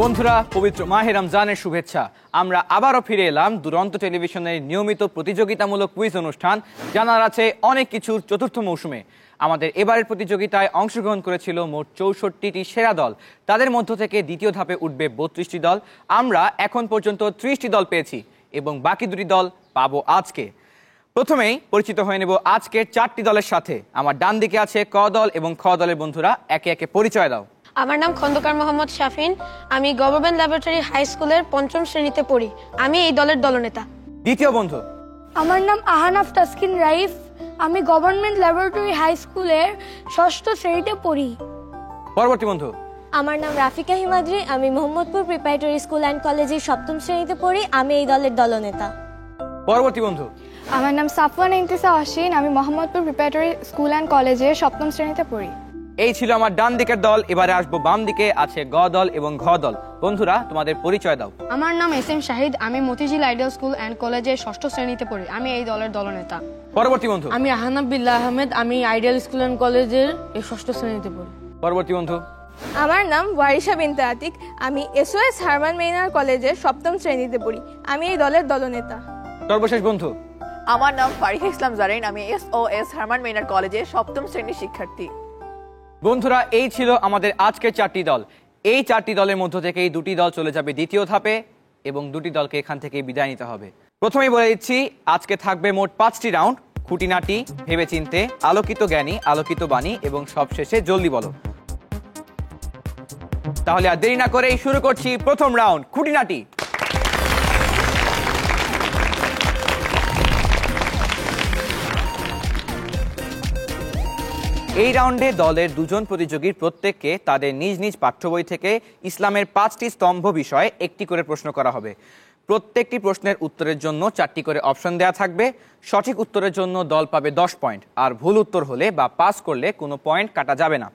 বন্ধুরা, পবিত্র মাহে রমজানের শুভেচ্ছা। আমরা আবারও ফিরে এলাম দুরন্ত টেলিভিশনের নিয়মিত প্রতিযোগিতামূলক কুইজ অনুষ্ঠান জানার আছে অনেক কিছুর চতুর্থ মৌসুমে। আমাদের এবারের প্রতিযোগিতায় অংশগ্রহণ করেছিল মোট 64টি সেরা দল। তাদের মধ্য থেকে দ্বিতীয় ধাপে উঠবে 32টি দল। আমরা এখন পর্যন্ত 30টি দল পেয়েছি এবং বাকি দুটি দল পাবো আজকে। প্রথমেই পরিচিত হয়ে নেব আজকের 4টি দলের সাথে। আমার ডান দিকে আছে ক দল এবং খ দলের বন্ধুরা, একে একে পরিচয় দাও। আমার নাম খন্দকার মোহাম্মদ শাফিন। আমি গভর্নমেন্ট ল্যাবরেটরি হাই স্কুলের 5ম শ্রেণীতে পড়ি। আমি এই দলের দলনেতা। দ্বিতীয় বন্ধু। আমার নাম আহানাফ তাসকিন রাইফ। আমি গভর্নমেন্ট ল্যাবরেটরি হাই স্কুলের 6ষ্ঠ শ্রেণীতে পড়ি। পরবর্তী বন্ধু। আমার নাম রাফিকা হিমাদ্রি। আমি মোহাম্মদপুর প্রিপারেটরি স্কুল অ্যান্ড কলেজের 7ম শ্রেণীতে পড়ি। আমি এই দলের দলনেতা। পরবর্তী বন্ধু। আমার নাম সাফওয়ান ইন্তিসা অশ্বিন। আমি মোহাম্মদপুর প্রিপারেটরি স্কুল অ্যান্ড কলেজের 7ম শ্রেণীতে পড়ি। এই ছিল আমার ডান দিকের দল। এবারে আসবো বাম দিকে, আছে গ দল এবং ঘ দল। বন্ধুরা, তোমাদের পরিচয় দাও। আমার নাম এস এম শাহিদ। আমি মতিঝিল আইডিয়াল স্কুল অ্যান্ড কলেজের 6ষ্ঠ শ্রেণীতে পড়ি। আমি এই দলের দলনেতা। পরবর্তী বন্ধু। আমি আহনাব বিল্লাহ আহমেদ। আমি আইডিয়াল স্কুল অ্যান্ড কলেজের 6ষ্ঠ শ্রেণীতে পড়ি। পরবর্তী বন্ধু। আমার নাম ওয়ারিশা বিনতে আতিক। আমি এসওএস হারমান মেইনার কলেজের 7ম শ্রেণীতে পড়ি। আমি এই দলের দলনেতা। সর্বশেষ বন্ধু। আমার নাম ফারিহা ইসলাম জারিন। আমি এসওএস হারমান মেইনার কলেজের 7ম শ্রেণীর শিক্ষার্থী। বন্ধুরা, এই ছিল আমাদের আজকের 4টি দল। এই 4টি দলের মধ্য থেকেই দুটি দল চলে যাবে দ্বিতীয় ধাপে এবং দুটি দলকে এখান থেকে বিদায় নিতে হবে। প্রথমেই বলে দিচ্ছি, আজকে থাকবে মোট 5টি রাউন্ড: খুঁটিনাটি, ভেবেচিন্তে, আলোকিত জ্ঞানী, আলোকিত বাণী এবং সবশেষে জলদি বলো। তাহলে আর দেরি না করেই শুরু করছি প্রথম রাউন্ড, খুঁটিনাটি। এই রাউন্ডে দলের দুজন প্রতিযোগীর প্রত্যেককে তাদের নিজ নিজ পাঠ্য বই থেকে ইসলামের 5টি স্তম্ভ বিষয়ে একটি করে প্রশ্ন করা হবে। প্রত্যেকটি প্রশ্নের উত্তরের জন্য 4টি করে অপশন দেওয়া থাকবে। সঠিক উত্তরের জন্য দল পাবে 10 পয়েন্ট, আর ভুল উত্তর হলে বা পাস করলে কোনো পয়েন্ট কাটা যাবে না।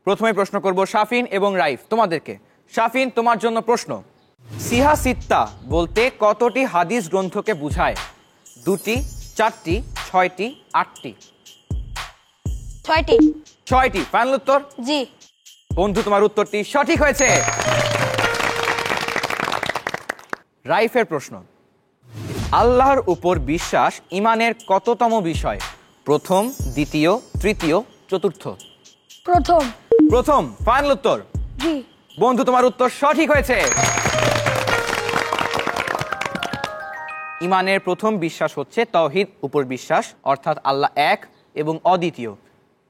প্রথমে প্রশ্ন করব শাফিন এবং রাইফ তোমাদেরকে। শাফিন, তোমার জন্য প্রশ্ন, সিহা সিত্তা বলতে কতটি হাদিস গ্রন্থকে বোঝায়? 2টি, 4টি, 6টি, 8টি? 6টি। 6টি ফাইনাল উত্তর? জি। বন্ধু, তোমার উত্তরটি সঠিক হয়েছে। রাইফের প্রশ্ন, আল্লাহর উপর বিশ্বাস ইমানের কততম বিষয়? প্রথম, দ্বিতীয়, তৃতীয়, চতুর্থ? প্রথম। প্রথম ফাইনাল উত্তর? জি। বন্ধু, তোমার উত্তর সঠিক হয়েছে। ইমানের প্রথম বিশ্বাস হচ্ছে তাওহীদ উপর বিশ্বাস, অর্থাৎ আল্লাহ এক এবং অদ্বিতীয়,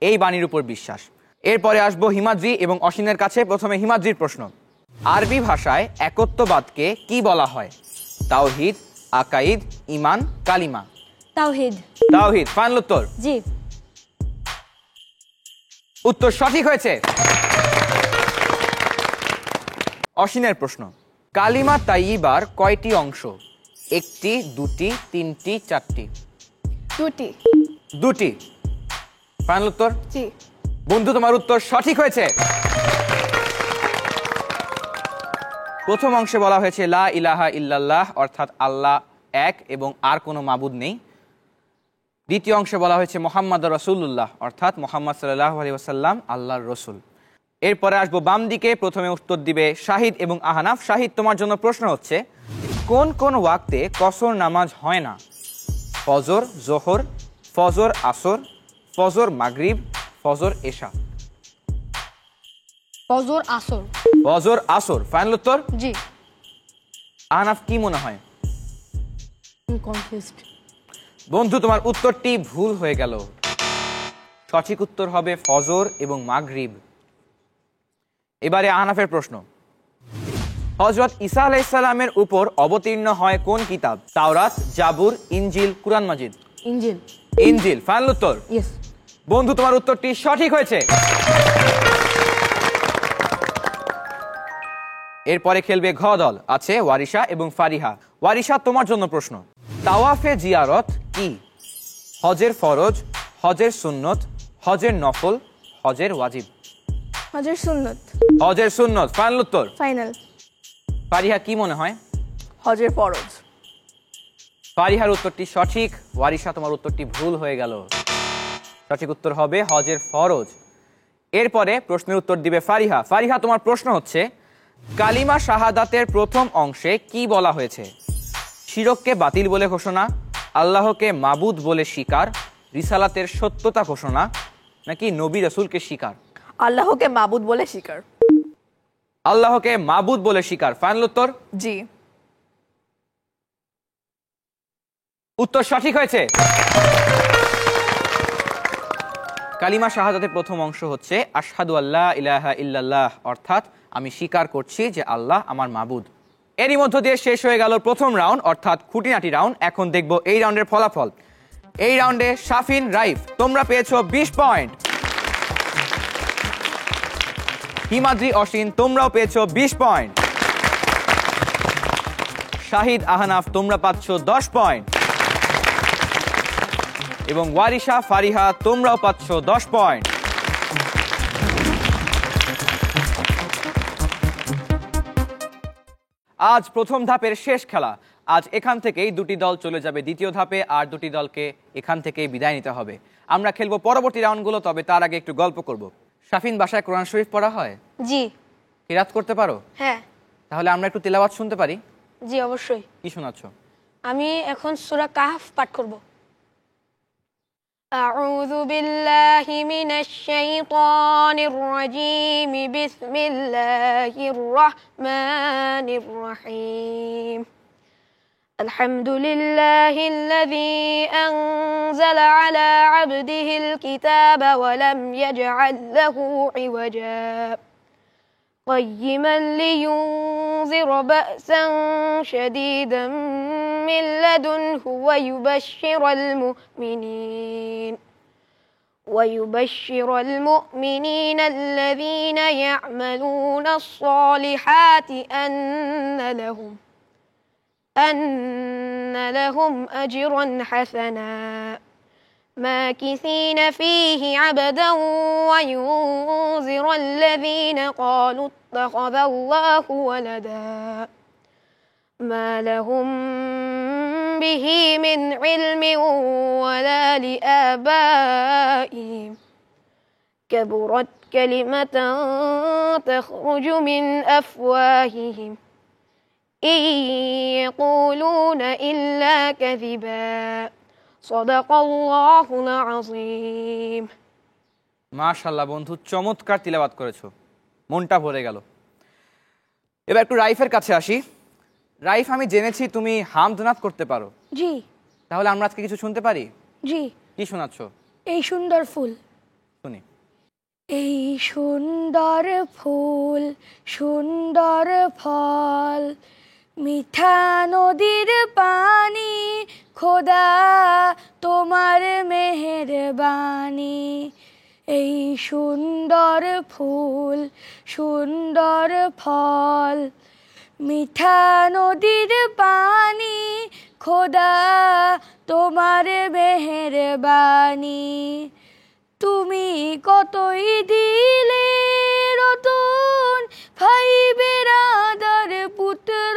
এই বাণীর উপর বিশ্বাস। এরপরে আসবো হিমাদ্রি এবং অসীনের কাছে। প্রথমে হিমাদ্রির প্রশ্ন, আরবি ভাষায় একত্ববাদকে কি বলা হয়? তাওহীদ, আকাইদ, ইমান, কালিমা? তাওহীদ। তাওহীদ ফাইনাল উত্তর? জি। উত্তর সঠিক হয়েছে। অসীনের প্রশ্ন, কালিমা তাইয়্যিবার কয়টি অংশ? 1টি, 2টি, 3টি, 4টি? 2টি। 2টি ফাইনাল উত্তর? জি। বন্ধু, তোমার উত্তর সঠিক হয়েছে। প্রথম অংশে বলা হয়েছে লা ইলাহা ইল্লাল্লাহ, অর্থাৎ আল্লাহ এক এবং আর কোনো মাবুদ নেই। দ্বিতীয় অংশে বলা হয়েছে মুহাম্মদ রাসূলুল্লাহ, অর্থাৎ মুহাম্মদ সাল্লাল্লাহু আলাইহি ওয়াসাল্লাম আল্লাহর রসুল। এরপরে আসবো বাম দিকে। প্রথমে উত্তর দিবে শাহিদ এবং আহনাফ। শাহিদ, তোমার জন্য প্রশ্ন হচ্ছে, কোন কোন ওয়াক্তে কসর নামাজ হয় না? ফজর, জোহর, ফজর আসর, ফজর মাগরিব, ফজর এশা? ফজর আসর। ফজর আসর ফাইনাল উত্তর? জি। আহনাফ, কি মনে হয়? কনফিউজড। বন্ধু, তোমার উত্তরটি ভুল হয়ে গেল। সঠিক উত্তর হবে ফজর এবং মাগরিব। এবারে আহনাফের প্রশ্ন, হযরত ঈসা আলাইহিস সালামের উপর অবতীর্ণ হয় কোন কিতাব? তাওরাত, জাবুর, ইনজিল, কুরআন মাজিদ? ইনজিল। ইনজিল ফাইনাল উত্তর? ইয়েস। বন্ধু, তোমার উত্তরটি সঠিক হয়েছে। এরপরে খেলবে ঘ দল, আছে ওয়ারিশা এবং ফারিহা। ওয়ারিশা, তোমার জন্য প্রশ্ন, তাওয়াফে জিয়ারত কি? হজের ফরজ, হজের সুন্নত, হজের নফল, হজের ওয়াজিব? হজের সুন্নত। হজের সুন্নত ফাইনাল উত্তর? ফাইনাল। ফারিহা, কি মনে হয়? হজের ফরজ। ফারিহার উত্তরটি সঠিক। ওয়ারিশা, তোমার উত্তরটি ভুল হয়ে গেল। সঠিক উত্তর হবে হজের ফরজ। এরপরে প্রশ্নের উত্তর দিবে ফারিহা। ফারিহা, তোমার প্রশ্ন হচ্ছে, কালিমা শাহাদাতের প্রথম অংশে কি বলা হয়েছে? শিরককে বাতিল বলে ঘোষণা, আল্লাহকে মাবুদ বলে স্বীকার, রিসালাতের সত্যতা ঘোষণা, নাকি নবী রাসূলকে স্বীকার? আল্লাহকে মাবুদ বলে স্বীকার। আল্লাহকে মাবুদ বলে স্বীকার, ফাইনাল উত্তর? জি। উত্তর সঠিক হয়েছে। কালিমা শাহাদাতের প্রথম অংশ হচ্ছে আশহাদু আল্লা ইলাহা ইল্লাল্লাহ, অর্থাৎ আমি স্বীকার করছি যে আল্লাহ আমার মাবুদ। এরই মধ্য দিয়ে শেষ হয়ে গেল প্রথম রাউন্ড, অর্থাৎ খুঁটিনাটি রাউন্ড। এখন দেখব এই রাউন্ডের ফলাফল। এই রাউন্ডে শাফিন, রাইফ তোমরা পেয়েছো 20 পয়েন্ট, হিমাদ্রি, অসীন তোমরাও পেয়েছো 20 পয়েন্ট, শাহিদ, আহনাফ তোমরা পাচ্ছ 10 পয়েন্ট এবং ওয়ারিশা, ফারিহা তোমরাও পাচ্ছ 10 পয়েন্ট। আজ প্রথম ধাপের শেষ খেলা। আজ এখান থেকেই দুটি দল চলে যাবে দ্বিতীয় ধাপে, আর দুটি দলকে এখান থেকেই বিদায় নিতে হবে। আমরা খেলবো পরবর্তী রাউন্ডগুলো, তবে তার আগে একটু গল্প করব। শাফিন, বাসায় কোরআন শরীফ পড়া হয়? জি। কিরাত করতে পারো? হ্যাঁ। তাহলে আমরা একটু তেলাওয়াত শুনতে পারি? জি অবশ্যই। কি শোনাচ্ছ? আমি এখন সূরা কাহফ পাঠ করব। أعوذ بالله من الشيطان الرجيم بسم الله الرحمن الرحيم الحمد لله الذي أنزل على عبده الكتاب ولم يجعل له عوجا قيما لينذر بأسا شديدا من لدنه ويبشر المؤمنين الذين يعملون الصالحات أن لهم أجرا حسنا ماكثين فيه عبدا وينذر الذين قالوا اتخذ الله ولدا ما لهم به من علم ولا لآبائهم كبرت كلمة تخرج من أفواههم إن يقولون إلا كذبا صدق الله العظيم। মাশাআল্লাহ বন্ধু, চমৎকার তিলাওয়াত করেছো, মনটা ভরে গেল। এবার একটু রাইফের কাছে আসি। রাইফ, আমি জেনেছি তুমি হামদনাত করতে পারো। জি। তাহলে আমরা আজকে কিছু শুনতে পারি? জি। কি শোনাচ্ছ? এই সুন্দর ফুল। শুনি। এই সুন্দর ফুল, সুন্দর ফল, মিঠা নদীর পানি, খোদা তোমার মেহেরবানি। এই সুন্দর ফুল, সুন্দর ফল, মিঠা নদীর পানি, খোদা তোমার মেহেরবানি। তুমি কতই দিলে রতন, ভাই বেরাদার পুত্র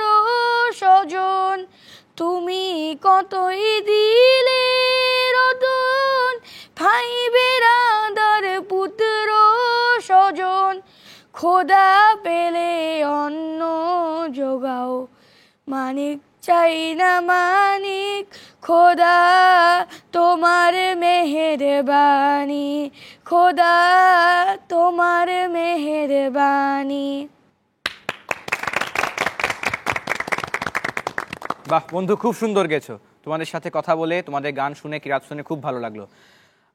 স্বজন। তুমি কতই দিলে রতন, ভাই বেরাদার পুত্র স্বজন। খোদা পেলে অন্ন যোগাও, মানিক চাই না মানিক, খোদা তোমার মেহেরবানি, খোদা তোমার মেহেরবানি। বাহ বন্ধু, খুব সুন্দর গেছো। তোমাদের সাথে কথা বলে, তোমাদের গান শুনে, কিরাত শুনে খুব ভালো লাগলো।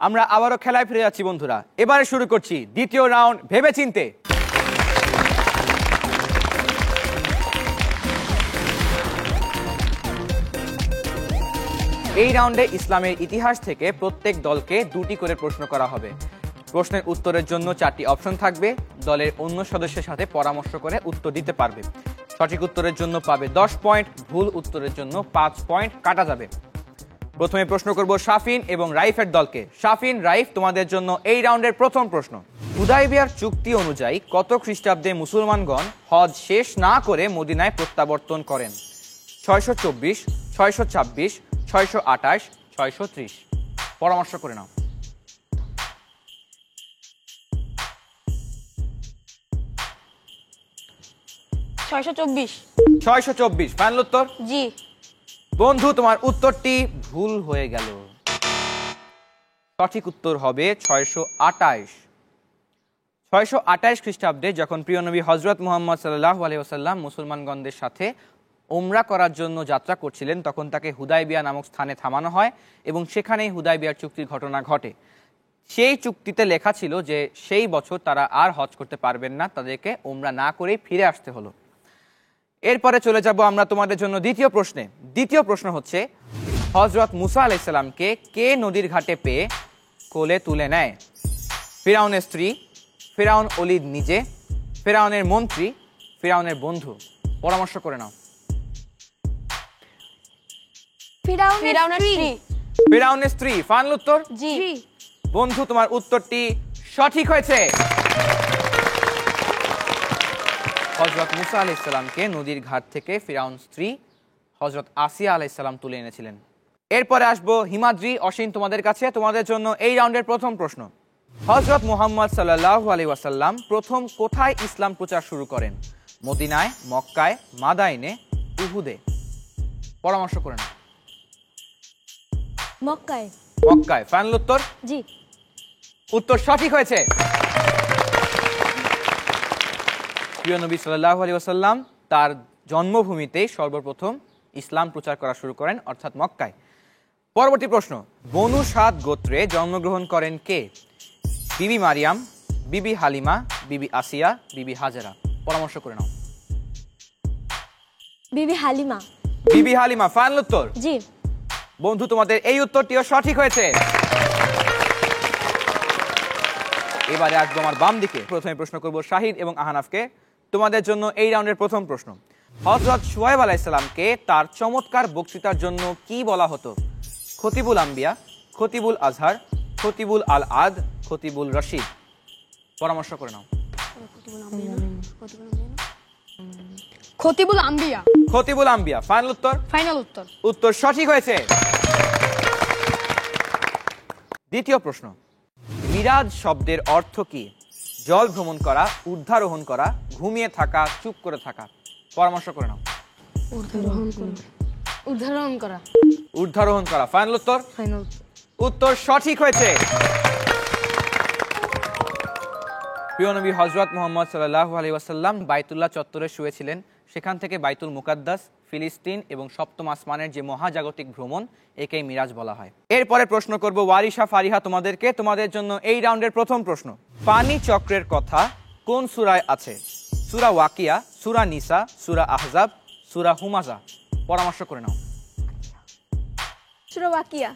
আমরা আবারও খেলায় ফিরে যাচ্ছি বন্ধুরা। এবারে শুরু করছি দ্বিতীয় রাউন্ড, ভেবেচিন্তে। এই রাউন্ডে ইসলামের ইতিহাস থেকে প্রত্যেক দলকে দুটি করে প্রশ্ন করা হবে। প্রশ্নের উত্তরের জন্য 4টি অপশন থাকবে। দলের অন্য সদস্যের সাথে পরামর্শ করে উত্তর দিতে পারবে। সঠিক উত্তরের জন্য পাবে 10 পয়েন্ট, ভুল উত্তরের জন্য 5 পয়েন্ট কাটা যাবে। প্রথমে প্রশ্ন করব শাফিন এবং রাইফের দলকে। শাফিন, রাইফ, তোমাদের জন্য এই রাউন্ডের প্রথম প্রশ্ন। হুদায়বিয়ার চুক্তি অনুযায়ী কত খ্রিস্টাব্দে মুসলমানগণ হজ শেষ না করে মদিনায় প্রত্যাবর্তন করেন? 624, 626, 628, 630। পরামর্শ করে নাও। 624। 624 ফাইনাল উত্তর। জি। বন্ধু তোমার উত্তরটি ভুল হয়ে গেল, সঠিক উত্তর হবে 628। 628 খ্রিস্টাব্দে যখন প্রিয় নবী হযরত মুহাম্মদ সাল্লাল্লাহু আলাইহি ওয়াসাল্লাম মুসলমানগণদের সাথে উমরা করার জন্য যাত্রা করছিলেন, তখন তাকে হুদায়বিয়া নামক স্থানে থামানো হয় এবং সেখানেই হুদায়বিয়ার চুক্তির ঘটনা ঘটে। সেই চুক্তিতে লেখা ছিল যে সেই বছর তারা আর হজ করতে পারবেন না, তাদেরকে উমরা না করেই ফিরে আসতে হলো। এরপরে চলে যাব আমরা তোমাদের জন্য দ্বিতীয় প্রশ্নে। দ্বিতীয় প্রশ্ন হচ্ছে, হযরত মুসা আলাইহিস সালামকে কে নদীর ঘাটে পেয়ে কোলে তুলে নেয়? ফিরাউনের স্ত্রী, ফিরাউন ওলীদ নিজে, ফিরাউনের মন্ত্রী, ফিরাউনের বন্ধু। পরামর্শ করে নাও। ফিরাউনের স্ত্রী। ফিরাউনের স্ত্রী ফাইনাল উত্তর। জি। বন্ধু তোমার উত্তরটি সঠিক হয়েছে। হযরত মুসা আলাইহিস সালামকে নদীর ঘাট থেকে ফিরাউন স্ত্রী হযরত আসিয়া আলাইহিস সালাম তুলে এনেছিলেন। এরপরে আসবো হিমাদ্রি, অসীম তোমাদের কাছে। তোমাদের জন্য এই রাউন্ডের প্রথম প্রশ্ন, হযরত মুহাম্মদ সাল্লাল্লাহু আলাইহি ওয়াসাল্লাম প্রথম কোথায় ইসলাম প্রচার শুরু করেন? মদিনায়, মক্কায়, মাদাইনে, উহুদে? পরামর্শ করে নাও। মক্কায়। মক্কায় ফাইনাল উত্তর। জি। উত্তর সঠিক হয়েছে। প্রিয় নবী সাল্লাল্লাহু আলাইহি ওয়াসাল্লাম তার জন্মভূমিতে সর্বপ্রথম ইসলাম প্রচার করা শুরু করেন, অর্থাৎ মক্কায়। পরবর্তী প্রশ্ন, বনু সাদ গোত্রে জন্মগ্রহণ করেন কে? বিবি মারিয়াম, বিবি হালিমা, বিবি আসিয়া, বিবি হাজেরা? পরামর্শ করে নাও। বিবি হালিমা। বিবি হালিমা ফাইনাল উত্তর। জি। বন্ধু তোমাদের এই উত্তরটিও সঠিক হয়েছে। এবারে আসবো আমার বাম দিকে। প্রথমে প্রশ্ন করব শাহিদ এবং আহনাফকে। তোমাদের জন্য এই রাউন্ডের প্রথম প্রশ্ন, হযরত শুআয়ব আলাইহিস সালামকে তার চমৎকার বক্তৃতার জন্য কি বলা হতো? খতিবুল আম্বিয়া, খতিবুল আজহার, খতিবুল আল আদ, খতিবুল রশিদ? পরামর্শ করে নাও। খতিবুল আম্বিয়া। খতিবুল আম্বিয়া ফাইনাল উত্তর। ফাইনাল উত্তর। উত্তর সঠিক হয়েছে। দ্বিতীয় প্রশ্ন, মিরাজ শব্দের অর্থ কি? জল ভ্রমণ করা, ঊর্ধ্বারোহণ করা, ঘুমিয়ে থাকা, চুপ করে থাকা? পরামর্শ করে নাও। উদাহরণ করা। ঊর্ধ্বারোহণ করা ফাইনাল উত্তর। ফাইনাল। উত্তর সঠিক হয়েছে। প্রিয় নবী হযরত মুহাম্মদ সাল্লাল্লাহু আলাইহি ওয়াসাল্লাম বাইতুল্লাহ চত্বরে শুয়েছিলেন, সেখান থেকে বাইতুল মুকাদ্দাস, ফিলিস্তিন এবং সপ্তম আসমানের যে মহাজাগতিক ভ্রমণ, একেই মিরাজ বলা হয়। এরপরে প্রশ্ন করব ওয়ারিশা, ফারিহা তোমাদেরকে। তোমাদের জন্য এই রাউন্ডের প্রথম প্রশ্ন, পানি চক্রের কথা কোন সূরায় আছে? সূরা ওয়াকিয়া, সূরা নিসা, সূরা আহজাব, সূরা হুমাজা? পরামর্শ করে নাও। সূরা ওয়াকিয়া।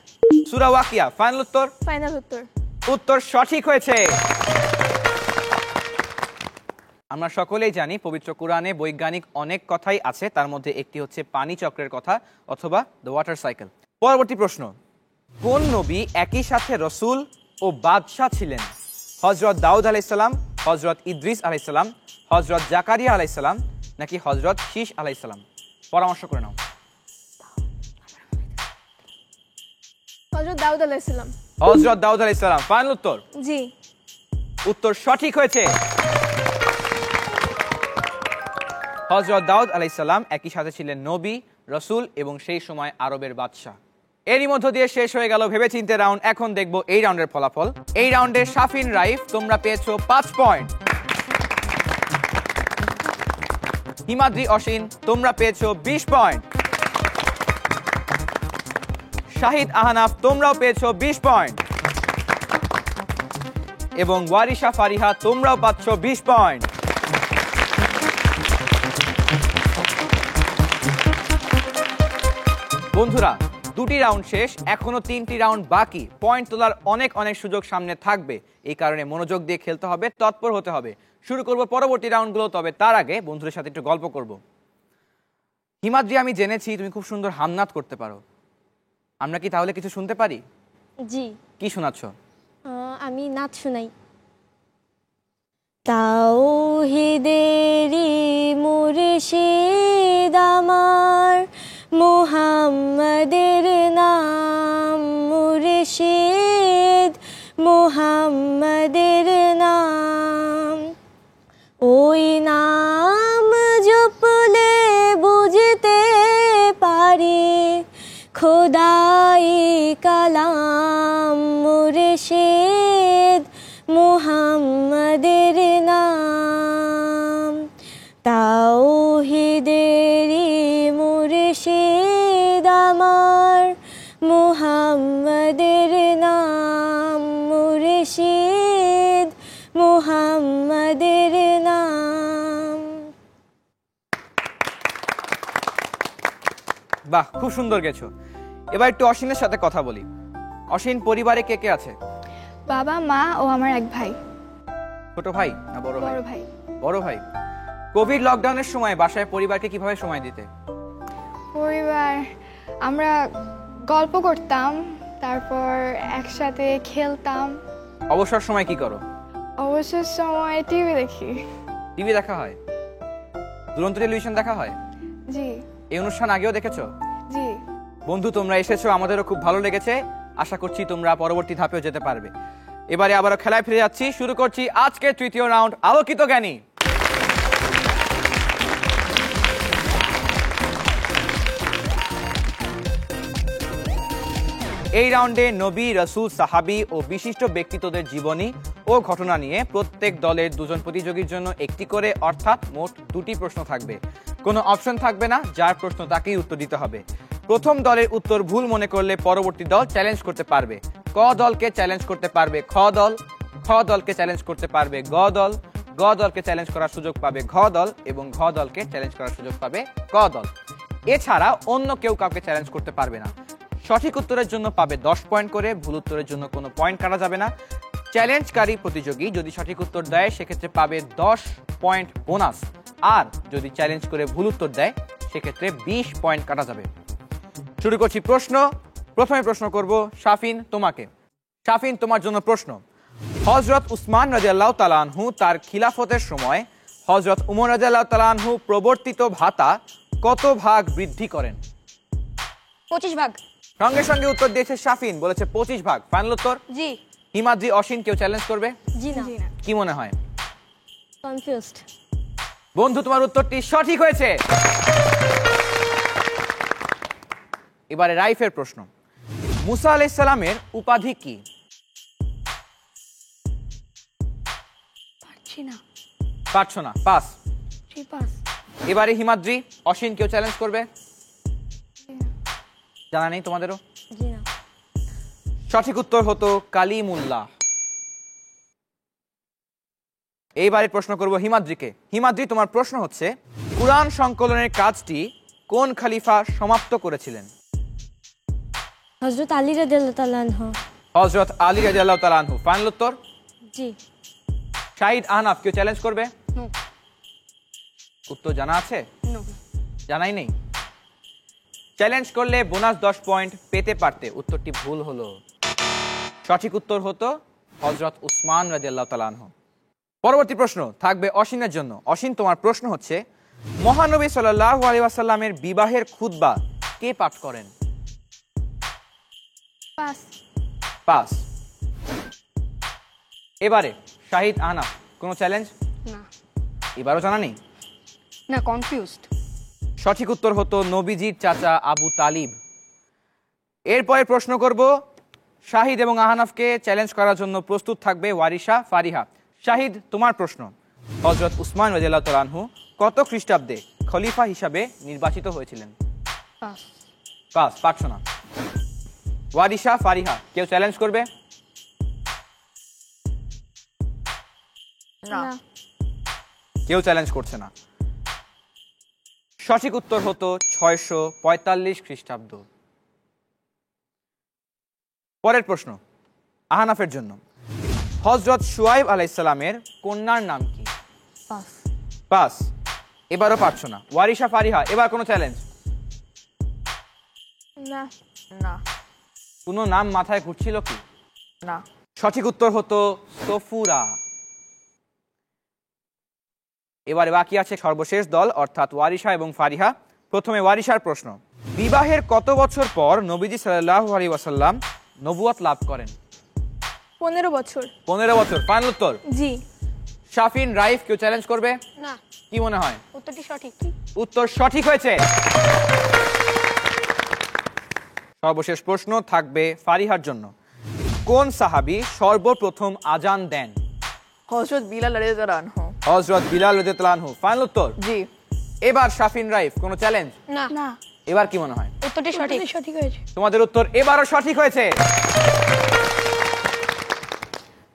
সূরা ওয়াকিয়া ফাইনাল উত্তর। ফাইনাল উত্তর। উত্তর সঠিক হয়েছে। আমরা সকলেই জানি পবিত্র কোরআনে বৈজ্ঞানিক অনেক কথাই আছে, তার মধ্যে একটি হচ্ছে পানি চক্রের কথা অথবা দ্য ওয়াটার সাইকেল। পরবর্তী প্রশ্ন, কোন নবী একই সাথে রসুল ও বাদশাহ ছিলেন? হযরত দাউদ আলাইহিস সালাম, হযরত ইদ্রিস আলাইহিস সালাম, হযরত জাকারিয়া আলাইহিস সালাম, নাকি হযরত শীশ আলাইহিস সালাম? পরামর্শ করে নাও। হযরত দাউদ আলাইহিস সালাম। হযরত দাউদ আলাইহিস সালাম ফাইনাল উত্তর। জি। উত্তর সঠিক হয়েছে। হযরত দাউদ আলাইহিস সালাম একই সাথে ছিলেন নবী, রসুল এবং সেই সময় আরবের বাদশাহ। এরই মধ্য দিয়ে শেষ হয়ে গেল ভেবেচিন্তে রাউন্ড। এখন দেখব এই রাউন্ডের ফলাফল। এই রাউন্ডে শাফিন, রাইফ তোমরা পেয়েছো 5 পয়েন্ট, হিমাদ্রি, অসীন তোমরা পেয়েছো 20 পয়েন্ট, শাহিদ, আহনাফ তোমরাও পেয়েছো 20 পয়েন্ট এবং ওয়ারিশা, ফারিহা তোমরাও পাচ্ছ 20 পয়েন্ট। বন্ধুরা, দুটি রাউন্ড শেষ, এখনো 3টি রাউন্ড বাকি। পয়েন্ট তোলার অনেক অনেক সুযোগ সামনে থাকবে, এই কারণে মনোযোগ দিয়ে খেলতে হবে, তৎপর হতে হবে। শুরু করব পরবর্তী রাউন্ডগুলো, তবে তার আগে বন্ধুদের সাথে একটু গল্প করব। হিমাদ্রি, আমি জেনেছি তুমি খুব সুন্দর হামনাত করতে পারো, আমরা কি তাহলে কিছু শুনতে পারি? জি। কি শোনাচ্ছ? আমি নাচ শুনাই। তাওহীদেরি মুর্শিদ আমার, মুহাম্মাদের নাম মুর্শিদ, মুহাম্মাদের নাম, ওই নাম জপ কালাম মুর্শিদ মুহাম্মাদের নাম, তাওহীদেরই মুর্শিদ আমার মুহাম্মাদের নাম, মুর্শিদ মুহাম্মাদের নাম। বাহ, খুব সুন্দর গেছো। এবার একটু অসীনের সাথে কথা বলি। অসীন, পরিবারে কে কে আছে? বাবা, মা ও আমার এক ভাই। ছোট ভাই না বড় ভাই? বড় ভাই। বড় ভাই। কোভিড লকডাউনের সময় বাসায় পরিবারকে কিভাবে সময় দিতে? পরিবার, আমরা গল্প করতাম, তারপর একসাথে খেলতাম। অবসর সময় কি করো? অবসর সময় টিভি দেখি। টিভি দেখা হয়? দুরন্ত টেলিভিশন দেখা হয়? জি। এই অনুষ্ঠান আগেও দেখেছো? জি। বন্ধু, তোমরা এসেছো, আমাদেরও খুব ভালো লেগেছে। আশা করছি তোমরা পরবর্তী ধাপেও যেতে পারবে। এবারে আবারও খেলায় ফিরে যাচ্ছি। শুরু করছি আজকের তৃতীয় রাউন্ড, আলোকিত জ্ঞানী। এই রাউন্ডে নবী, রাসূল, সাহাবী ও বিশিষ্ট ব্যক্তিত্বদের জীবনী ও ঘটনা নিয়ে প্রত্যেক দলের দুজন প্রতিযোগীর জন্য একটি করে, অর্থাৎ মোট 2টি প্রশ্ন থাকবে। কোনো অপশন থাকবে না, যার প্রশ্ন তাকেই উত্তর দিতে হবে। প্রথম দলের উত্তর ভুল মনে করলে পরবর্তী দল চ্যালেঞ্জ করতে পারবে। ক দলকে চ্যালেঞ্জ করতে পারবে খ দল, খ দলকে চ্যালেঞ্জ করতে পারবে গ দল, গ দলকে চ্যালেঞ্জ করার সুযোগ পাবে ঘ দল এবং ঘ দলকে চ্যালেঞ্জ করার সুযোগ পাবে ক দল। এছাড়া অন্য কেউ কাউকে চ্যালেঞ্জ করতে পারবে না। সঠিক উত্তরের জন্য পাবে 10 পয়েন্ট করে, ভুল উত্তরের জন্য কোনো পয়েন্ট কাটা যাবে না। চ্যালেঞ্জকারী প্রতিযোগী যদি সঠিক উত্তর দেয় সেক্ষেত্রে পাবে 10 পয়েন্ট বোনাস, আর যদি চ্যালেঞ্জ করে ভুল উত্তর দেয় সেক্ষেত্রে 20 পয়েন্ট কাটা যাবে। শুরু করছি প্রশ্ন। প্রথমে প্রশ্ন করব শাফিন তোমাকে। শাফিন, তোমার জন্য প্রশ্ন। হযরত উসমান রাদিয়াল্লাহু তাআলা আনহু তার খিলাফতের সময় হযরত উমর রাদিয়াল্লাহু তাআলা আনহু প্রবর্তিত ভাতা কত ভাগ বৃদ্ধি করেন? 25 ভাগ। সঙ্গে সঙ্গে উত্তর দিয়েছে শাফিন, বলেছে 25 ভাগ। ফাইনাল উত্তর? জি। হিমাদ্রি, অসীন, কেউ চ্যালেঞ্জ করবে? জি না। কি মনে হয়? কনফিউজড। বন্ধু, তোমার উত্তরটি সঠিক হয়েছে। এবারে রাইফের প্রশ্ন। মুসা আলাইহিস সালামের উপাধি কি? পারছি না। পারছো না, পাস। জি, পাস। এবারে হিমাদ্রি, অসীন, কেউ চ্যালেঞ্জ করবে? জানা নেই তোমাদেরও? জি না। সঠিক উত্তর হতো কালিমুল্লাহ। এইবারে প্রশ্ন করব হিমাদ্রিকে। হিমাদ্রি, তোমার প্রশ্ন হচ্ছে, কুরআন সংকলনের কাজটি কোন খলিফা সমাপ্ত করেছিলেন? হযরত আলী রাদিয়াল্লাহু তাআলা আনহু। হযরত আলী রাদিয়াল্লাহু তাআলা আনহু। ফাইনাল উত্তর? জি। শাহিদ, আহনাফ, কেউ চ্যালেঞ্জ করবে? নো। উত্তর জানা আছে? নো। জানাই নেই। চ্যালেঞ্জ করলে বোনাস 10 পয়েন্ট পেতে পারতে, উত্তরটি ভুল হলো। সঠিক উত্তর হতো হযরত উসমান রাদিয়াল্লাহু তাআলা আনহু। পরবর্তী প্রশ্ন থাকবে অসীনের জন্য। অসীন, তোমার প্রশ্ন হচ্ছে, মহানবী সাল্লাল্লাহু আলাইহি ওয়াসাল্লামের বিবাহের খুতবা কে পাঠ করেন? পাস। পাস। এবারে শাহিদ, আহনাফ, কোনো চ্যালেঞ্জ? না। এবারও জানা নেই? না, কনফিউজড। সঠিক উত্তর হতো নবীজির চাচা আবু তালিব। এরপরে প্রশ্ন করব শাহিদ এবং আহনাফকে। চ্যালেঞ্জ করার জন্য প্রস্তুত থাকবে ওয়ারিশা, ফারিহা। শাহিদ, তোমার প্রশ্ন। হযরত উসমান রাদিয়াল্লাহু তাআলা আনহু কত খ্রিস্টাব্দে খলিফা হিসাবে নির্বাচিত হয়েছিলেন? পাস। পাস। পারছো না। ওয়ারিশা, ফারিহা, কেউ চ্যালেঞ্জ করবে? না। কেউ চ্যালেঞ্জ করছে না। সঠিক উত্তর হতো 645 খ্রিস্টাব্দ। পরের প্রশ্ন আহনাফের জন্য। হযরত শুআইব আলাইহিস সালামের কন্যার নাম কি? পাস। পাস। এবারও পারছো না। ওয়ারিশা, ফারিহা, এবার কোনো চ্যালেঞ্জ? না। না। কোনো নাম মাথায় ঘুরছিল কি? না। সঠিক উত্তর হতো সফুরা। এবারে বাকি আছে সর্বশেষ দল, অর্থাৎ ওয়ারিশা এবং ফারিহা। প্রথমে ওয়ারিশার প্রশ্ন। বিবাহের কত বছর পর নবীজি সাল্লাল্লাহু আলাইহি ওয়াসাল্লাম নবুয়ত লাভ করেন? 15 বছর। 15 বছর। ফাইনাল উত্তর? জি। শাফিন, রাইফ, কেউ চ্যালেঞ্জ করবে? না। কি মনে হয়? উত্তরটি সঠিক। উত্তর সঠিক হয়েছে। সর্বশেষ প্রশ্ন থাকবে ফারিহার জন্য। কোন সাহাবী সর্বপ্রথম আজান দেন? হযরত বিলাল রাদিয়াল্লাহু আনহু। হযরত বিলাল রাদিয়াল্লাহু আনহু। ফাইনাল উত্তর? জি। এবার শাফিন রাইফ, কোনো চ্যালেঞ্জ? না, না, এবার কি মনে হয়? উত্তরটি সঠিক। সঠিক হয়েছে। তোমাদের উত্তর এবারও সঠিক হয়েছে।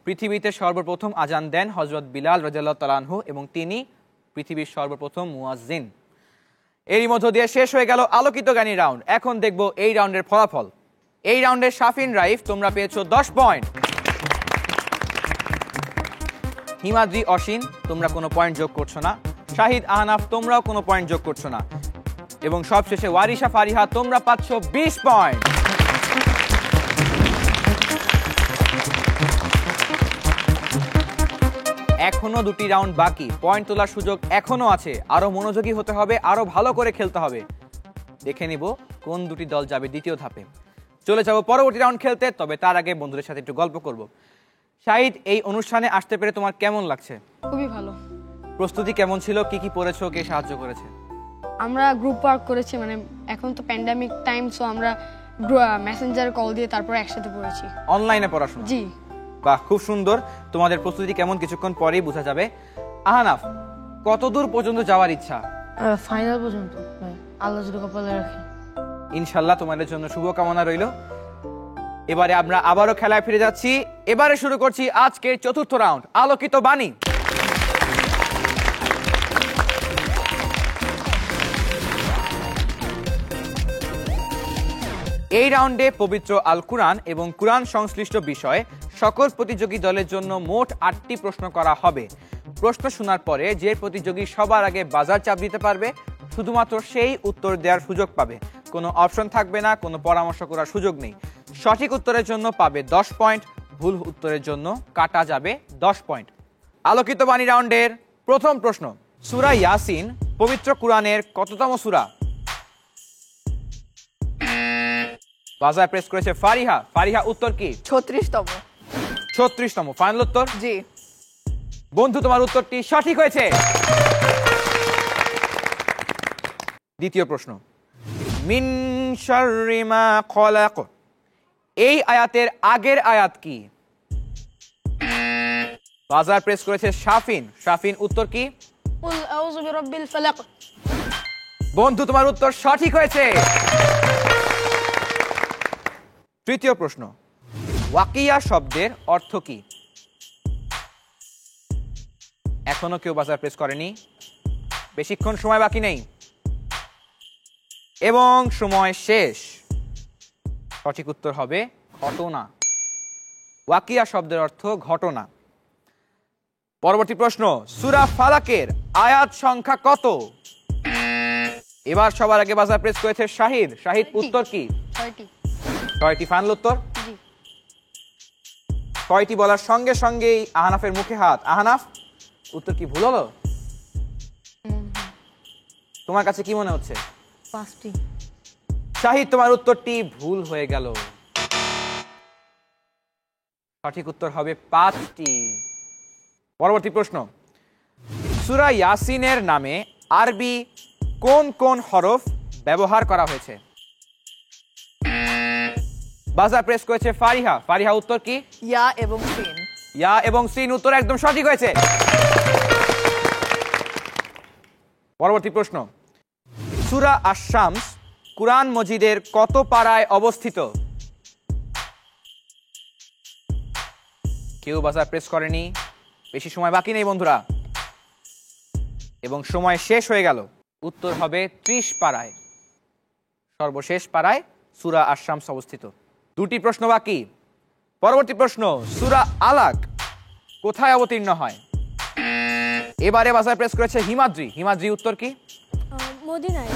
পৃথিবীতে সর্বপ্রথম আজান দেন হযরত বিলাল রাদিয়াল্লাহু তাআলা আনহু এবং তিনি পৃথিবীর সর্বপ্রথম মুয়াজ্জিন। এরই মধ্য দিয়ে শেষ হয়ে গেল আলোকিত গানী রাউন্ড। এখন দেখব এই রাউন্ডের ফলাফল। এই রাউন্ডে শাফিন রাইফ তোমরা পেয়েছো 10 পয়েন্ট, হিমাদ্রি অসীন তোমরা কোনো পয়েন্ট যোগ করছো না, শাহিদ আহনাফ তোমরাও কোনো পয়েন্ট যোগ করছো না, এবং সবশেষে ওয়ারিশা ফারিহা তোমরা পাচ্ছ 20 পয়েন্ট। এখনো দুটি রাউন্ড বাকি, পয়েন্ট তোলার সুযোগ এখনো আছে। আরো মনোযোগী হতে হবে, আরো ভালো করে খেলতে হবে। দেখে নিব কোন দুটি দল যাবে দ্বিতীয় ধাপে। চলে যাব পরবর্তী রাউন্ড খেলতে, তবে তার আগে বন্ধুদের সাথে একটু গল্প করব। শাহিদ, এই অনুষ্ঠানে আসতে পেরে তোমার কেমন লাগছে? খুবই ভালো। প্রস্তুতি কেমন ছিল? কি কি পড়েছো? কে সাহায্য করেছে? আমরা গ্রুপ ওয়ার্ক করেছি, মানে এখন তো প্যান্ডামিক টাইম, সো আমরা মেসেঞ্জার কল দিয়ে তারপরে একসাথে পড়েছি। অনলাইনে পড়াশোনা? জি। বাহ, খুব সুন্দর। তোমাদের প্রস্তুতি কেমন কিছুক্ষণ পরেই বোঝা যাবে। আহনাফ, কতদূর পর্যন্ত যাওয়ার ইচ্ছা? ফাইনাল পর্যন্ত, আল্লাহ যদি কপালে রাখে। ইনশাল্লাহ তোমাদের জন্য শুভকামনা রইল। এবারে আমরা আবারও খেলায় ফিরে যাচ্ছি। এবারে শুরু করছি আজকের চতুর্থ রাউন্ড, আলোকিত বাণী। এই রাউন্ডে পবিত্র আল কুরআন এবং কুরআন সংশ্লিষ্ট বিষয়ে সকল প্রতিযোগী দলের জন্য মোট 8টি প্রশ্ন করা হবে। প্রশ্ন শোনার পরে যে প্রতিযোগী সবার আগে বাজার চাপ দিতে পারবে শুধুমাত্র সেই উত্তর দেওয়ার সুযোগ পাবে। কোনো অপশন থাকবে না, কোনো পরামর্শ করার সুযোগ নেই। সঠিক উত্তরের জন্য পাবে 10 পয়েন্ট, ভুল উত্তরের জন্য কাটা যাবে 10 পয়েন্ট। আলোকিত বাণী রাউন্ডের প্রথম প্রশ্ন, সূরা ইয়াসিন পবিত্র কুরআনের কততম সূরা? বাজার প্রেস করেছে ফারিহা। ফারিহা, উত্তর কি? 36তম। 36তম। ফাইনাল উত্তর? জি। বন্ধু, তোমার উত্তরটি সঠিক হয়েছে। দ্বিতীয় প্রশ্ন, মিন শাররি মা খলাক, এই আয়াতের আগের আয়াত কি? বাজার প্রেস করেছে শাফিন। শাফিন, উত্তর কি? কুল আউযু বিরাব্বিল ফালাক। বন্ধু, তোমার উত্তর সঠিক হয়েছে। তৃতীয় প্রশ্ন, ওয়াকিয়া শব্দের অর্থ কি? এখনো কেউ বাজার প্রেস করেনি, বেশিক্ষণ সময় বাকি নেই এবং সময় শেষ। সঠিক উত্তর হবে ঘটনা। ওয়াকিয়া শব্দের অর্থ ঘটনা। পরবর্তী প্রশ্ন, সূরা ফালাকের আয়াত সংখ্যা কত? এবার সবার আগে বাজার প্রেস করেছে শাহিদ। শাহিদ, উত্তর কি? 6টি। 6টি। ফাইনাল উত্তর? জি। 6টি বলার সঙ্গে সঙ্গেই আহনাফের মুখে হাত। আহনাফ, উত্তর কি ভুল হলো? তোমার কাছে কি মনে হচ্ছে? 5টি। শাহিদ, তোমার উত্তরটি ভুল হয়ে গেল। সঠিক উত্তর হবে 5টি। পরবর্তী প্রশ্ন, সূরা ইয়াসিনের নামে আরবি কোন কোন হরফ ব্যবহার করা হয়েছে? বাজার প্রেস করেছে ফারিহা। ফারিহা, উত্তর কি? ইয়া এবং সিন। ইয়া এবং সিন, উত্তর একদম সঠিক হয়েছে। পরবর্তী প্রশ্ন, সূরা আশ-শামস কুরআন মজিদের কত পারায় অবস্থিত? কেউ বাজার প্রেস করেনি, বেশি সময় বাকি নেই বন্ধুরা, এবং সময় শেষ হয়ে গেল। উত্তর হবে 30 পারায়। সর্বশেষ পারায় সূরা আশ-শামস অবস্থিত। 2টি প্রশ্ন বাকি। পরবর্তী প্রশ্ন, সূরা আলাক কোথায় অবতীর্ণ হয়? এবারে বাজার প্রেস করেছে হিমাদ্রি। হিমাদ্রি, উত্তর কি? মদিনায়।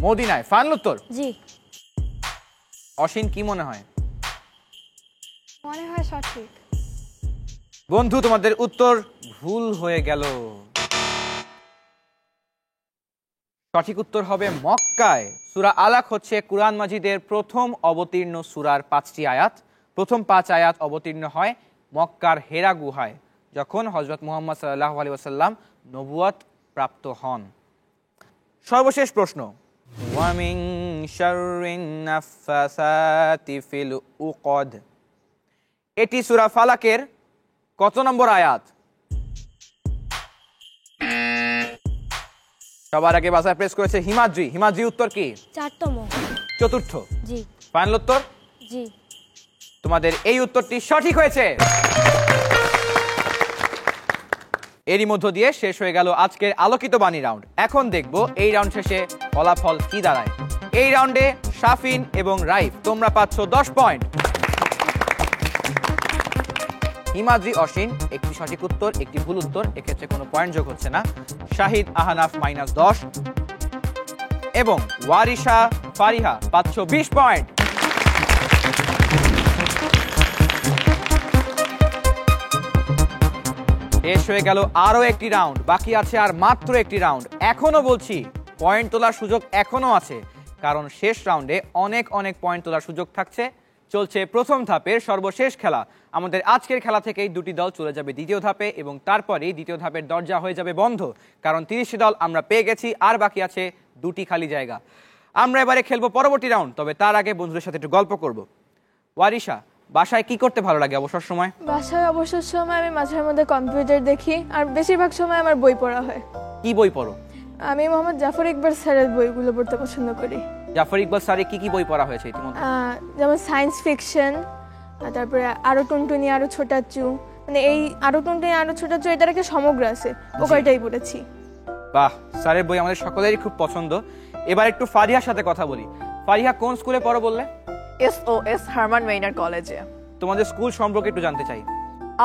মদিনায়। ফাইনাল উত্তর? জি। অসীন, কি মনে হয়? মনে হয় সঠিক। বন্ধু, তোমাদের উত্তর ভুল হয়ে গেল। সঠিক উত্তর হবে মক্কায়। সূরা আলাক হচ্ছে কুরআন মাজিদের প্রথম অবতীর্ণ সূরার 5টি আয়াত। প্রথম 5 আয়াত অবতীর্ণ হয় মক্কার হেরা গুহায়, যখন হযরত মুহাম্মদ সাল্লাল্লাহু আলাইহি ওয়াসাল্লাম নবুয়ত প্রাপ্ত হন। সর্বশেষ প্রশ্ন, ওয়া মিন শাররিন নাফাসাতি ফিল উকদ। এটি সূরা ফালাকের কত নম্বর আয়াত? সবার আগে বাজার প্রেস করেছে হিমাদ্রি। হিমাদ্রি উত্তর কি? 4তম। চতুর্থ। জি। ফাইনাল উত্তর? জি। তোমাদের এই উত্তরটি সঠিক হয়েছে। এরই মধ্য দিয়ে শেষ হয়ে গেল আজকের আলোকিত বাণী রাউন্ড। এখন দেখব এই রাউন্ড শেষে ফলাফল কি দাঁড়ায়। এই রাউন্ডে শাফিন এবং রাইফ তোমরা পাচ্ছ 10 পয়েন্ট। হিমাদ্রি অসীন একটি সঠিক উত্তর, একটি ভুল উত্তর, এক্ষেত্রে কোনো পয়েন্ট যোগ হচ্ছে না। শাহিদ আহনাফ -10 এবং ওয়ারিশা ফারিহা পাচ্ছ 20 পয়েন্ট। শেষ হয়ে গেল আরো একটি রাউন্ড, বাকি আছে আর মাত্র একটি রাউন্ড। এখনো বলছি পয়েন্ট তোলার সুযোগ এখনো আছে, কারণ শেষ রাউন্ডে অনেক অনেক পয়েন্ট তোলার সুযোগ থাকছে। চলছে প্রথম ধাপের সর্বশেষ খেলা। আমাদের আজকের খেলা থেকেই দুটি দল চলে যাবে দ্বিতীয় ধাপে এবং তারপরেই দ্বিতীয় ধাপের দরজা হয়ে যাবে বন্ধ, কারণ 30টি দল আমরা পেয়ে গেছি, আর বাকি আছে 2টি খালি জায়গা। আমরা এবারে খেলবো পরবর্তী রাউন্ড, তবে তার আগে বন্ধুদের সাথে একটু গল্প করব। ওয়ারিশা, বাসায় কি করতে ভালো লাগে অবসর সময়? বাসায় অবসর সময় আমি মাঝে মধ্যে কম্পিউটার দেখি, আর বেশিরভাগ সময় আমার বই পড়া হয়। কি বই পড়ো? আমি মোহাম্মদ জাফর ইকবাল স্যারের বইগুলো পড়তে পছন্দ করি। জাফর ইকবাল স্যারের কি কি বই পড়া হয়েছে ইতিমধ্যে? যেমন সায়েন্স ফিকশন, তারপরে আরো টুনটুনি আরো ছোটাচু, মানে এই আরো টুনটুনি আরো ছোটাচু এটার একটা সমগ্র আছে, ও কয়টাই পড়েছি। বাহ, স্যারের বই আমাদের সকলেরই খুব পছন্দ। এবার একটু ফারিহার সাথে কথা বলি। ফারিহা, কোন স্কুলে পড়ো বললে? SOS হারমান মেইনার কলেজে। তোমাদের স্কুল সম্পর্কে একটু জানতে চাই।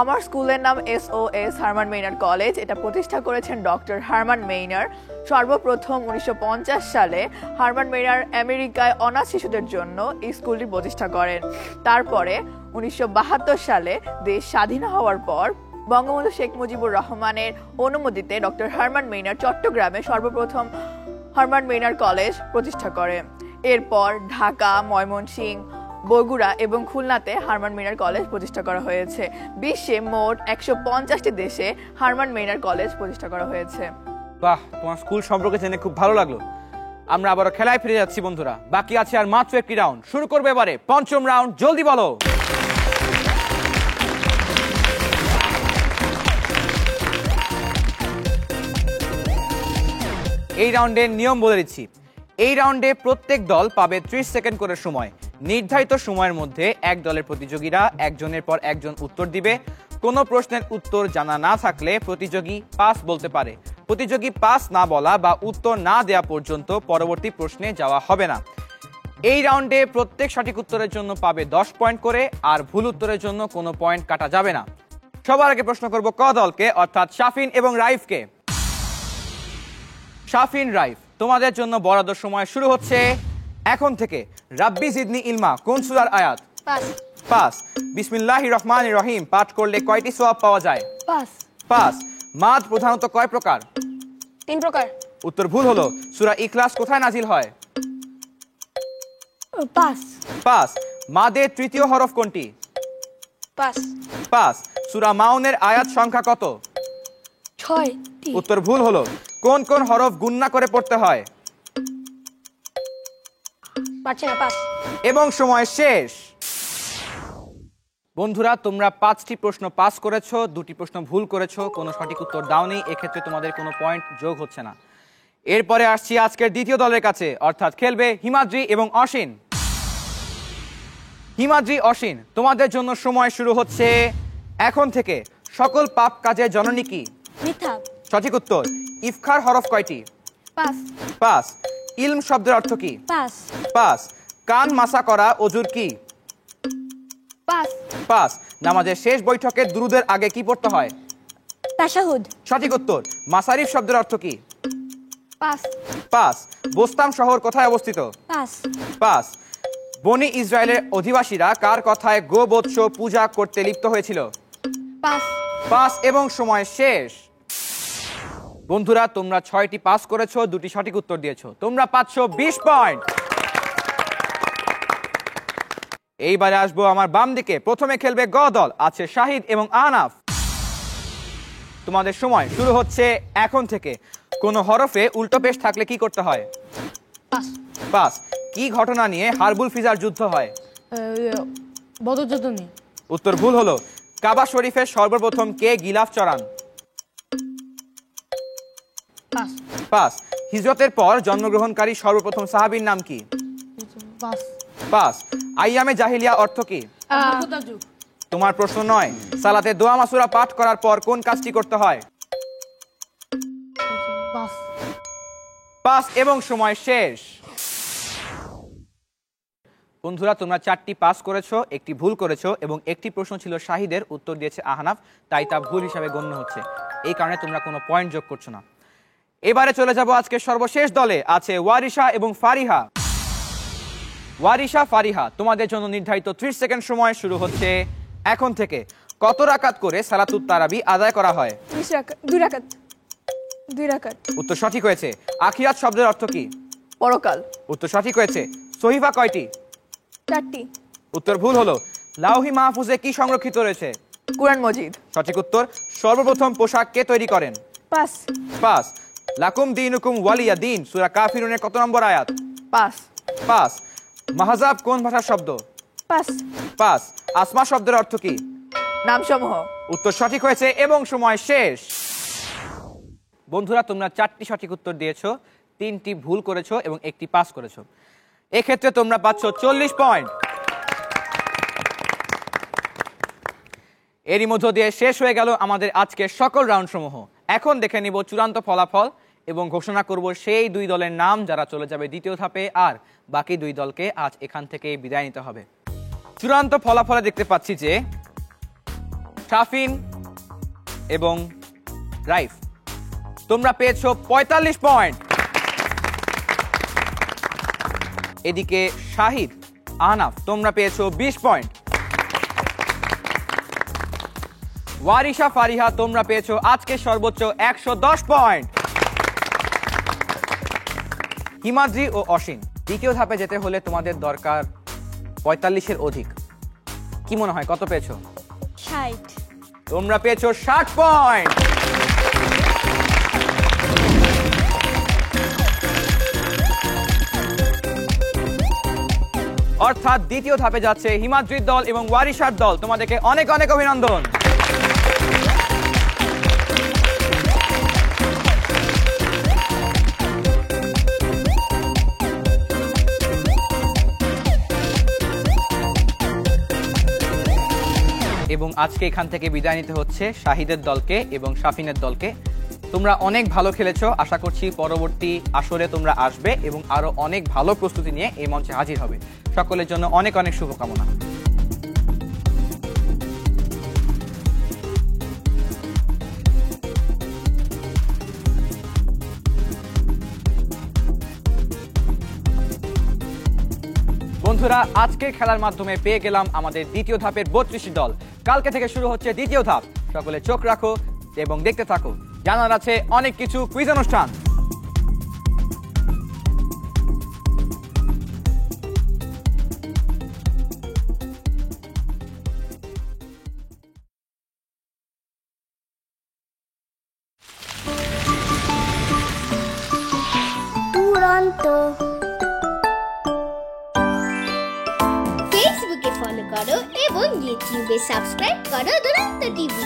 আমার স্কুলের নাম SOS হারমান মেইনার কলেজ। এটা প্রতিষ্ঠা করেছেন ডক্টর হারমান মেইনার। সর্বপ্রথম 1950 সালে হারমান মেইনার আমেরিকায় অনাথ শিশুদের জন্য এই স্কুলটি প্রতিষ্ঠা করেন। তারপরে 1972 সালে দেশ স্বাধীন হওয়ার পর বঙ্গবন্ধু শেখ মুজিবুর রহমানের অনুমতিতে ডক্টর হারমান মেইনার চট্টগ্রামে সর্বপ্রথম হারমান মেইনার কলেজ প্রতিষ্ঠা করেন। এরপর ঢাকা, ময়মনসিংহ, বগুড়া এবং খুলনাতে হারমান মেইনার কলেজ প্রতিষ্ঠা করা হয়েছে। বিশ্বে মোট 150টি দেশে হারমান মেইনার কলেজ প্রতিষ্ঠা করা হয়েছে। বাহ, তোমার স্কুল সম্পর্কে জেনে খুব ভালো লাগলো। আমরা আবারও খেলায় ফিরে যাচ্ছি বন্ধুরা, বাকি আছে আর মাত্র একটি রাউন্ড। শুরু করবে এবারে পঞ্চম রাউন্ড, জলদি বলো। এই রাউন্ডের নিয়ম বলে দিচ্ছি। এই রাউন্ডে প্রত্যেক দল পাবে 30 সেকেন্ড করে সময়। নির্ধারিত সময়ের মধ্যে এক দলের প্রতিযোগীরা একজনের পর একজন উত্তর দিবে। কোনো প্রশ্নের উত্তর জানা না থাকলে প্রতিযোগী পাস বলতে পারে। প্রতিযোগী পাস না বলা বা উত্তর না দেওয়া পর্যন্ত পরবর্তী প্রশ্নে যাওয়া হবে না। এই রাউন্ডে প্রত্যেক সঠিক উত্তরের জন্য পাবে 10 পয়েন্ট করে, আর ভুল উত্তরের জন্য কোনো পয়েন্ট কাটা যাবে না। সবার আগে প্রশ্ন করব ক দলকে, অর্থাৎ শাফিন এবং রাইফকে। শাফিন, রাইফ, তোমাদের জন্য বরাদ্দ সময় শুরু হচ্ছে এখন থেকে। রাব্বি জিদনি ইলমা কোন সূরার আয়াত? পাস। পাস। বিসমিল্লাহির রহমানির রহিম পাঠ করলে কয়টি সওয়াব পাওয়া যায়? পাস। পাস। মাদ প্রধানত কয় প্রকার? 3 প্রকার। উত্তর ভুল হলো। সূরা ইখলাস কোথায় নাজিল হয়? পাস। পাস। মাদের তৃতীয় হরফ কোনটি? পাস। পাস। সূরা মাউনের আয়াত সংখ্যা কত? 6টি। উত্তর ভুল হলো। কোন কোন হরফ গুণনা করে পড়তে হয়? পারছি না, পাস। এবং সময় শেষ। বন্ধুরা, তোমরা 5টি প্রশ্ন পাস করেছো, 2টি প্রশ্ন ভুল করেছো, কোনো সঠিক উত্তর দাওনি। এক্ষেত্রে তোমাদের কোনো পয়েন্ট যোগ হচ্ছে না। এরপরে আসছি আজকের দ্বিতীয় দলের কাছে, অর্থাৎ খেলবে হিমাদ্রি এবং অসীন। হিমাদ্রি, অসীন, তোমাদের জন্য সময় শুরু হচ্ছে এখন থেকে। সকল পাপ কাজের জননী কি? মিথ্যা। সঠিক উত্তর। ইফখার হরফ কয়টি? পাস। পাস। ইলম শব্দের অর্থ কি? পাস। পাস। কান মাসা করা অজুর কি? পাস। পাস। নামাজের শেষ বৈঠকে দুরুদের আগে কি পড়তে হয়? তাশাহুদ। সঠিক উত্তর। মাসারিফ শব্দের অর্থ কি? পাস। পাস। বোস্তাম শহর কোথায় অবস্থিত? পাস। পাস। বনি ইসরায়েলের অধিবাসীরা কার কথায় গোবৎস পূজা করতে লিপ্ত হয়েছিল? পাস। পাস এবং সময় শেষ। বন্ধুরা, তোমরা 6টি পাস করেছো, 2টি সঠিক উত্তর দিয়েছো, তোমরা পাচ্ছ 20 পয়েন্ট। এইবারে আসবো আমার বাম দিকে। প্রথমে খেলবে গ দল, আছে শাহিদ এবং আহনাফ। তোমাদের সময় শুরু হচ্ছে এখন থেকে। কোন হরফে উল্টো পেশ থাকলে কি করতে হয়? পাস। পাস। কি ঘটনা নিয়ে হারবুল ফিজার যুদ্ধ হয়? বদরযাতনী। উত্তর ভুল হলো। কাবা শরীফের সর্বপ্রথম কে গিলাফ চড়ান? পাস। পাস। হিজরতের পর জন্মগ্রহণকারী সর্বপ্রথম সাহাবীর নাম কি? পাস। পাস। আইয়ামে জাহিলিয়া অর্থ কি? মধ্যকার যুগ। তোমার প্রশ্ন 9, সালাতে দোয়া মাসুরা পাঠ করার পর কোন কাজটি করতে হয়? পাস। পাস এবং সময় শেষ। বন্ধুরা, তোমরা 4টি পাস করেছো, একটি ভুল করেছো এবং একটি প্রশ্ন ছিল শাহিদের, উত্তর দিয়েছে আহনাফ, তাই তা ভুল হিসাবে গণ্য হচ্ছে। এই কারণে তোমরা কোনো পয়েন্ট যোগ করছো না। এবারে চলে যাব আজকে সর্বশেষ দলে, আছে ওয়ারিশা এবং ফারিহা। ওয়ারিশা, ফারিহা, তোমাদের জন্য নির্ধারিত 30 সেকেন্ড সময় শুরু হচ্ছে এখন থেকে। কত রাকাত করে সালাতুত তারাবি আদায় করা হয়? 20 রাকাত, 2 রাকাত, 2 রাকাত। উত্তর সঠিক হয়েছে। আখিরাত শব্দের অর্থ কি? পরকাল। উত্তর সঠিক হয়েছে। সহিফা কয়টি? 4টি। উত্তর ভুল হলো। লাউহি মাহফুজে কি সংরক্ষিত রয়েছে? কুরআন মজিদ। সঠিক উত্তর। সর্বপ্রথম পোশাক কে তৈরি করেন? পাস। পাস। লাকুম দীনুকুম ওয়ালিয়া দিন সূরা কাফিরুনের কত নম্বর আয়াত? পাস। পাস। মাহজাব কোন ভাষার শব্দ? পাস। পাস। আসমা শব্দের অর্থ কি? নামসমূহ। উত্তর সঠিক হয়েছে এবং সময় শেষ। বন্ধুরা, তোমরা 4টি সঠিক উত্তর দিয়েছো, 3টি ভুল করেছো এবং একটি পাস করেছো। এক্ষেত্রে তোমরা পাচ্ছ 40 পয়েন্ট। এরই মধ্য দিয়ে শেষ হয়ে গেল আমাদের আজকের সকল রাউন্ড সমূহ। এখন দেখে নিব চূড়ান্ত ফলাফল এবং ঘোষণা করব সেই 2 দলের নাম যারা চলে যাবে দ্বিতীয় ধাপে, আর বাকি 2 দলকে আজ এখান থেকে বিদায় নিতে হবে। চূড়ান্ত ফলাফলে দেখতে পাচ্ছি যে শাফিন এবং রাইফ তোমরা পেয়েছো 45 পয়েন্ট। এদিকে শাহিদ, আহনাফ তোমরা পেয়েছো 20 পয়েন্ট। ওয়ারিশা, ফারিহা তোমরা পেয়েছো আজকে সর্বোচ্চ 110 পয়েন্ট। হিমাদ্রি ও অসীম, দ্বিতীয় ধাপে যেতে হলে তোমাদের দরকার 45-এর অধিক। কি মনে হয় কত পেয়েছো? 60। তোমরা পেয়েছো 60 পয়েন্ট। অর্থাৎ দ্বিতীয় ধাপে যাচ্ছে হিমাদ্রির দল এবং ওয়ারিশার দল। তোমাদেরকে অনেক অনেক অভিনন্দন। এবং আজকে এখান থেকে বিদায় নিতে হচ্ছে শাহিদের দলকে এবং শাফিনের দলকে। তোমরা অনেক ভালো খেলেছো, আশা করছি পরবর্তী আসরে তোমরা আসবে এবং আরো অনেক ভালো প্রস্তুতি নিয়ে এই মঞ্চে হাজির হবে। সকলের জন্য অনেক অনেক শুভকামনা। বন্ধুরা, আজকের খেলার মাধ্যমে পেয়ে গেলাম আমাদের দ্বিতীয় ধাপের 32টি দল। কালকে থেকে শুরু হচ্ছে দ্বিতীয় ধাপ। সকলে চোখ রাখো এবং দেখতে থাকো, জানার আছে অনেক কিছু কুইজ অনুষ্ঠান। ফেসবুকে ফলো করো এবং ইউটিউবে সাবস্ক্রাইব করো দুরন্ত টিভি।